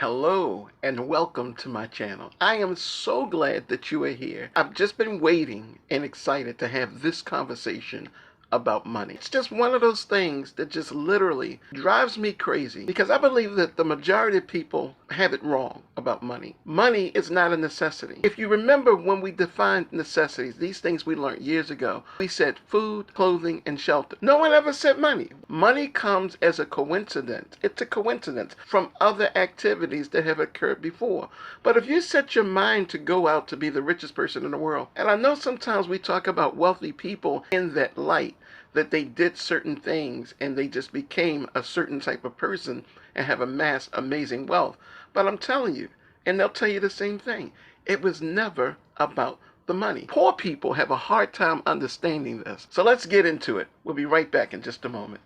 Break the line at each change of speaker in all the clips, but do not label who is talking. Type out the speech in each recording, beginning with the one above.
Hello and welcome to my channel. I am so glad that you are here. I've just been waiting and excited to have this conversation about money. It's just one of those things that just literally drives me crazy because I believe that the majority of people have it wrong about money. Money is not a necessity. If you remember when we defined necessities, these things we learned years ago, we said food, clothing, and shelter. No one ever said money. Money comes as a coincidence. It's a coincidence from other activities that have occurred before. But if you set your mind to go out to be the richest person in the world, and I know sometimes we talk about wealthy people in that light, that they did certain things and they just became a certain type of person and have amassed amazing wealth. But I'm telling you, and they'll tell you the same thing, it was never about the money. Poor people have a hard time understanding this. So let's get into it. We'll be right back in just a moment.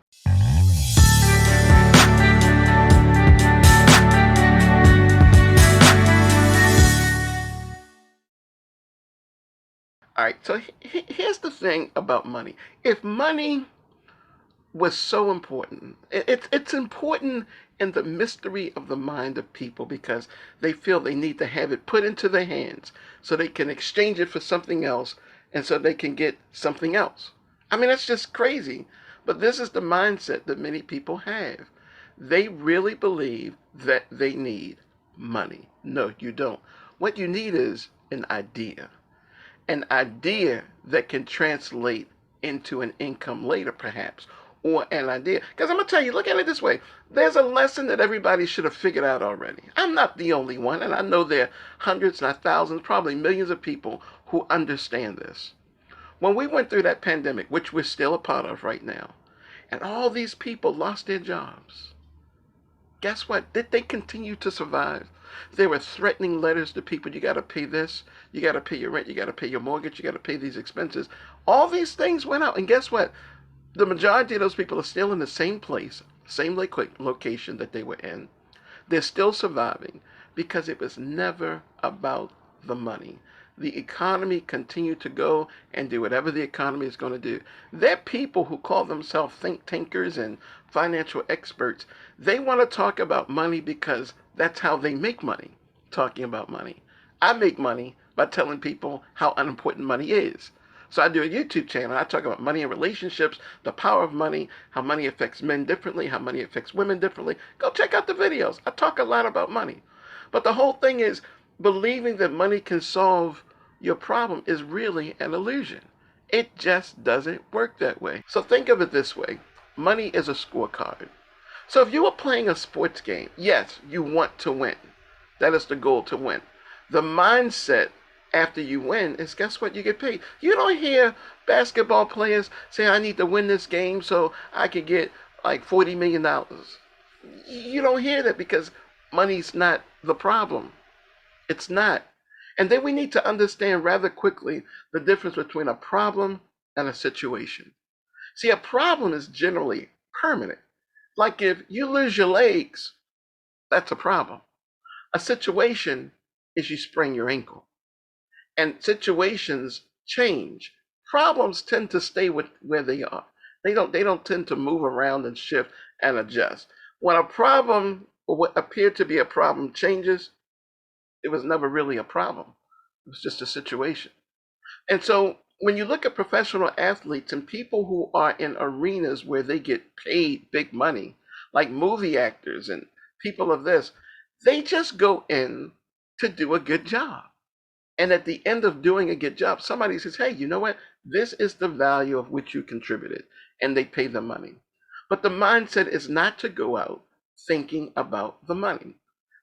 All right, so here's the thing about money. If money was so important, it's important in the mystery of the mind of people because they feel they need to have it put into their hands so they can exchange it for something else and so they can get something else. I mean, that's just crazy. But this is the mindset that many people have. They really believe that they need money. No, you don't. What you need is an idea that can translate into an income later, perhaps, or an idea. Because I'm going to tell you, look at it this way. There's a lesson that everybody should have figured out already. I'm not the only one, and I know there are hundreds, not thousands, probably millions of people who understand this. When we went through that pandemic, which we're still a part of right now, and all these people lost their jobs, guess what? Did they continue to survive? They were threatening letters to people. You got to pay this. You got to pay your rent. You got to pay your mortgage. You got to pay these expenses. All these things went out. And guess what? The majority of those people are still in the same place, same location that they were in. They're still surviving because it was never about the money. The economy continued to go and do whatever the economy is going to do. They're people who call themselves think tankers and financial experts. They want to talk about money because that's how they make money, talking about money. I make money by telling people how unimportant money is. So I do a YouTube channel. I talk about money and relationships, the power of money, how money affects men differently, how money affects women differently. Go check out the videos. I talk a lot about money. But the whole thing is believing that money can solve your problem is really an illusion. It just doesn't work that way. So think of it this way. Money is a scorecard. So if you were playing a sports game, yes, you want to win. That is the goal, to win. The mindset after you win is, guess what? You get paid. You don't hear basketball players say, I need to win this game so I can get like $40 million. You don't hear that because money's not the problem. It's not. And then we need to understand rather quickly the difference between a problem and a situation. See, a problem is generally permanent. Like if you lose your legs, that's a problem. A situation is you sprain your ankle. And situations change. Problems tend to stay with where they are. They don't tend to move around and shift and adjust. When a problem or what appeared to be a problem changes, it was never really a problem. It was just a situation. And so when you look at professional athletes and people who are in arenas where they get paid big money, like movie actors and people of this, they just go in to do a good job. And at the end of doing a good job, somebody says, hey, you know what? This is the value of which you contributed. And they pay the money. But the mindset is not to go out thinking about the money.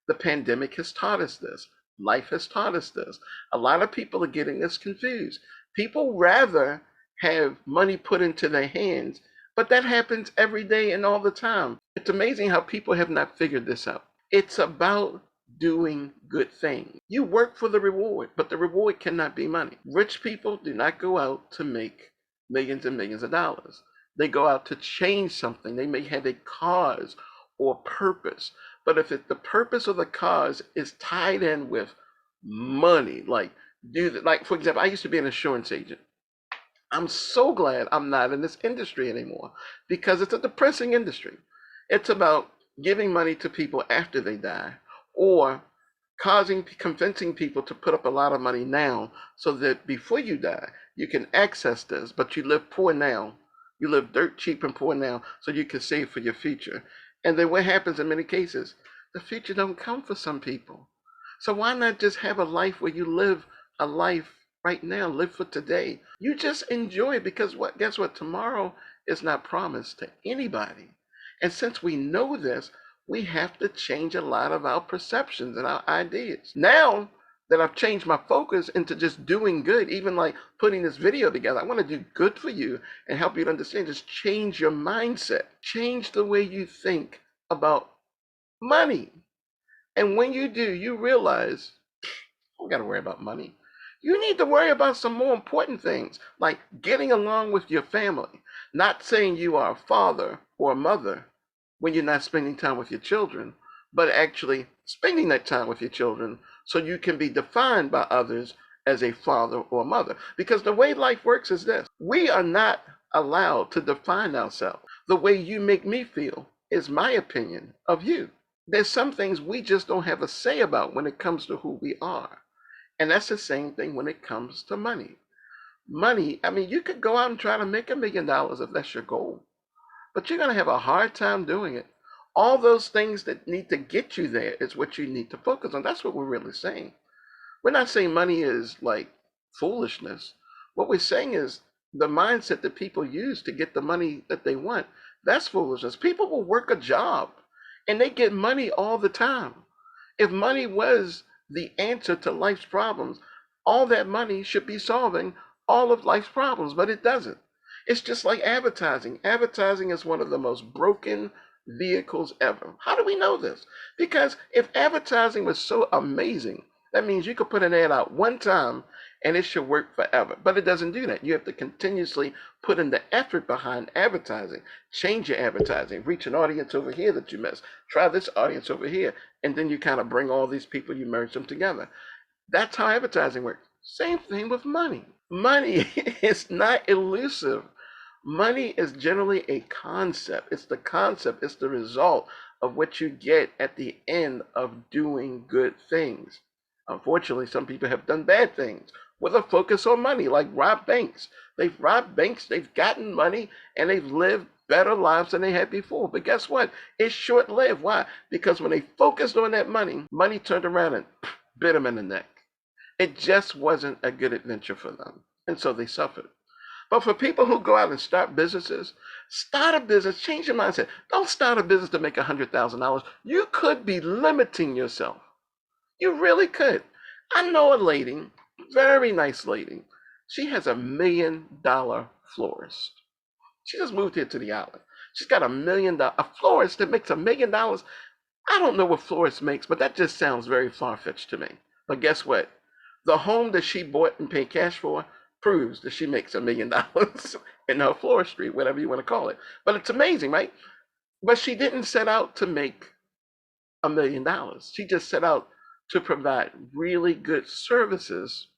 The pandemic has taught us this. Life has taught us this. A lot of people are getting this confused. People rather have money put into their hands, but that happens every day and all the time. It's amazing how people have not figured this out. It's about doing good things. You work for the reward, but the reward cannot be money. Rich people do not go out to make millions and millions of dollars. They go out to change something. They may have a cause or purpose. But if the purpose of the cause is tied in with money, like like for example, I used to be an insurance agent. I'm so glad I'm not in this industry anymore because it's a depressing industry. It's about giving money to people after they die or convincing people to put up a lot of money now so that before you die, you can access this, but you live poor now. You live dirt cheap and poor now so you can save for your future. And then what happens in many cases? The future don't come for some people. So why not just have a life where you live a life right now, live for today. You just enjoy it because what guess what? Tomorrow is not promised to anybody. And since we know this, we have to change a lot of our perceptions and our ideas. Now that I've changed my focus into just doing good, even like putting this video together, I want to do good for you and help you to understand. Just change your mindset, change the way you think about money. And when you do, you realize you don't got to worry about money. You need to worry about some more important things, like getting along with your family. Not saying you are a father or a mother when you're not spending time with your children, but actually spending that time with your children so you can be defined by others as a father or mother. Because the way life works is this: we are not allowed to define ourselves. The way you make me feel is my opinion of you. There's some things we just don't have a say about when it comes to who we are. And that's the same thing when it comes to money. Money, I mean, you could go out and try to make $1 million if that's your goal, but you're going to have a hard time doing it. All those things that need to get you there is what you need to focus on. That's what we're really saying. We're not saying money is like foolishness. What we're saying is the mindset that people use to get the money that they want, that's foolishness. People will work a job and they get money all the time. If money was the answer to life's problems, all that money should be solving all of life's problems, but it doesn't. It's just like advertising. Advertising is one of the most broken vehicles ever. How do we know this? Because if advertising was so amazing, that means you could put an ad out one time and it should work forever. But it doesn't do that. You have to continuously put in the effort behind advertising. Change your advertising. Reach an audience over here that you miss. Try this audience over here. And then you kind of bring all these people, you merge them together. That's how advertising works. Same thing with money. Money is not elusive. Money is generally a concept. It's the concept, it's the result of what you get at the end of doing good things. Unfortunately, some people have done bad things with a focus on money, like rob banks. They've robbed banks, they've gotten money, and they've lived better lives than they had before. But guess what? It's short lived. Why? Because when they focused on that money, money turned around and bit them in the neck. It just wasn't a good adventure for them. And so they suffered. But for people who go out and start businesses, start a business, change your mindset. Don't start a business to make $100,000. You could be limiting yourself. You really could. I know a lady, very nice lady. She has $1 million florist. She just moved here to the island. She's got $1 million, a florist that makes $1 million. I don't know what florist makes, but that just sounds very far-fetched to me. But guess what? The home that she bought and paid cash for proves that she makes $1 million in her floristry, whatever you want to call it. But it's amazing, right? But she didn't set out to make $1 million. She just set out to provide really good services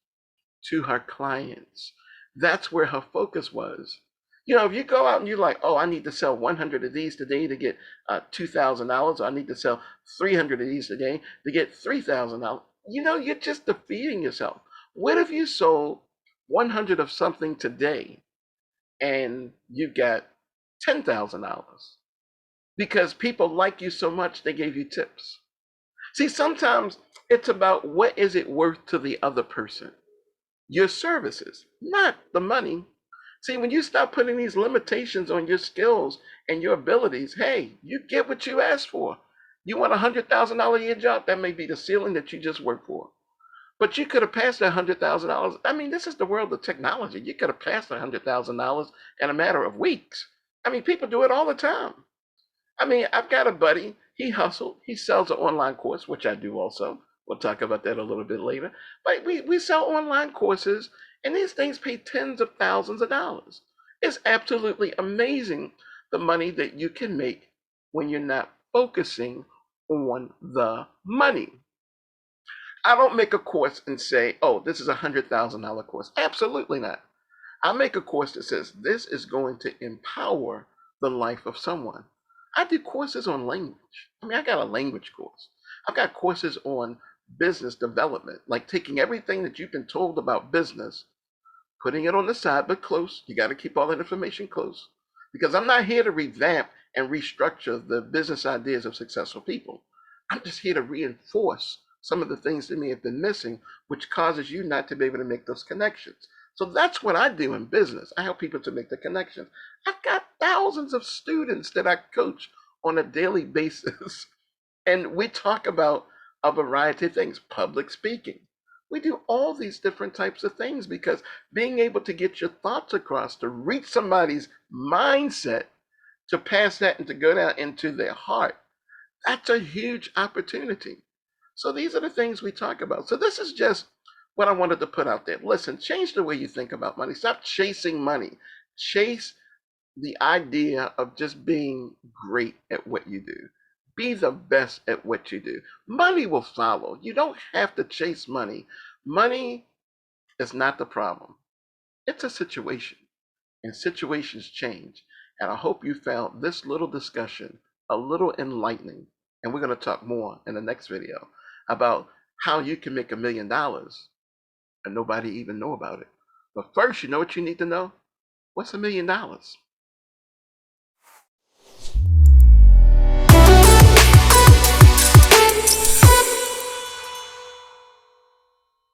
to her clients. That's where her focus was. You know, if you go out and you're like, oh, I need to sell 100 of these today to get $2,000, or I need to sell 300 of these today to get $3,000, you know, you're just defeating yourself. What if you sold 100 of something today and you got $10,000? Because people like you so much, they gave you tips. See, sometimes it's about what is it worth to the other person? Your services, not the money. See, when you start putting these limitations on your skills and your abilities, hey, you get what you ask for. You want $100,000 a year job? That may be the ceiling that you just work for. But you could have passed that $100,000. I mean, this is the world of technology. You could have passed $100,000 in a matter of weeks. I mean, people do it all the time. I mean, I've got a buddy, he hustled, he sells an online course, which I do also. We'll talk about that a little bit later. But we sell online courses, and these things pay tens of thousands of dollars. It's absolutely amazing the money that you can make when you're not focusing on the money. I don't make a course and say, oh, this is $100,000 course. Absolutely not. I make a course that says this is going to empower the life of someone. I do courses on language. I mean, I got a language course. I've got courses on business development, like taking everything that you've been told about business, putting it on the side, but close. You got to keep all that information close, because I'm not here to revamp and restructure the business ideas of successful people. I'm just here to reinforce some of the things that may have been missing, which causes you not to be able to make those connections. So that's what I do in business. I help people to make the connections. I've got thousands of students that I coach on a daily basis. And we talk about a variety of things, public speaking. We do all these different types of things because being able to get your thoughts across, to reach somebody's mindset, to pass that and to go down into their heart, that's a huge opportunity. So these are the things we talk about. So this is just what I wanted to put out there. Listen, change the way you think about money. Stop chasing money. Chase the idea of just being great at what you do. Be the best at what you do. Money will follow. You don't have to chase money. Money is not the problem. It's a situation, and situations change. And I hope you found this little discussion a little enlightening. And we're going to talk more in the next video about how you can make $1,000,000 and nobody even know about it. But first, you know what you need to know? What's $1,000,000?